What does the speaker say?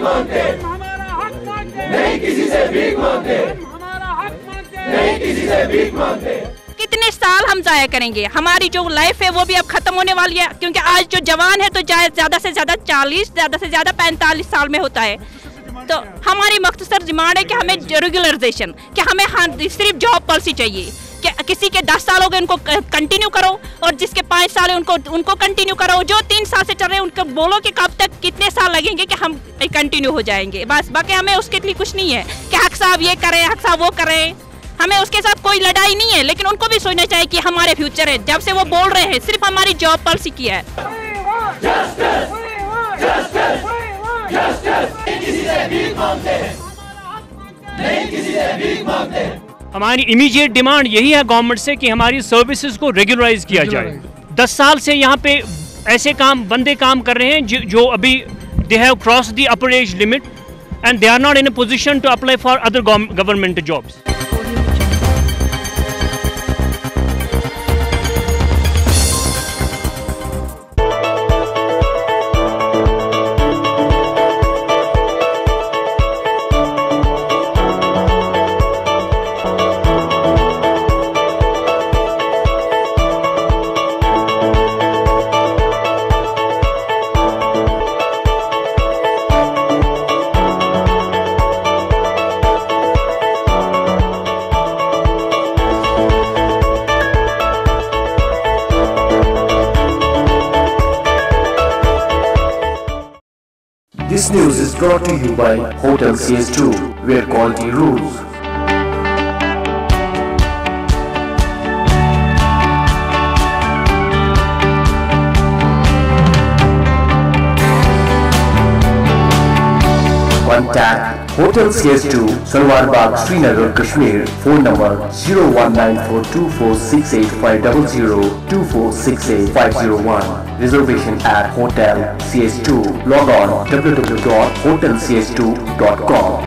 मांगते, हमारा हक मांगते, नहीं किसी से भीख मांगते, हमारा हक मांगते, नहीं किसी से भीख मांगते। कितने साल हम जाया करेंगे? हमारी जो लाइफ है वो भी अब खत्म होने वाली है, क्योंकि आज जो जवान है तो ज्यादा से ज्यादा 40, ज्यादा से ज्यादा 45 साल में होता है। तो हमारी मख्तसर डिमांड है कि हमें रेगुलराइजेशन, कि हमें सिर्फ जॉब पॉलिसी चाहिए, कि किसी के 10 साल हो गए उनको कंटिन्यू करो, और जिसके 5 साल है उनको कंटिन्यू करो। जो 3 साल से चल रहे हैं उनको बोलो कि कब तक कितने साल लगेंगे कि हम कंटिन्यू हो जाएंगे। बस बाकी हमें उसके लिए कुछ नहीं है कि हक साहब ये करें, हक साहब वो करें। हमें उसके साथ कोई लड़ाई नहीं है, लेकिन उनको भी सोचना चाहिए कि हमारे फ्यूचर है। जब से वो बोल रहे हैं सिर्फ हमारी जॉब पॉलिसी की है। हमारी इमीडिएट डिमांड यही है गवर्नमेंट से कि हमारी सर्विसेज को रेगुलराइज किया जाए। 10 साल से यहाँ पे ऐसे बंदे काम कर रहे हैं जो अभी they have cross the upper age limit and they are not in a position to apply for other government jobs. This news is brought to you by Hotel CS2, where quality rules. Contact Hotel CS2, Salwar Bagh, Srinagar, Kashmir. Phone number 0194246850, 24685001. Reservation at Hotel CS2. Log on www.hotelcs2.com.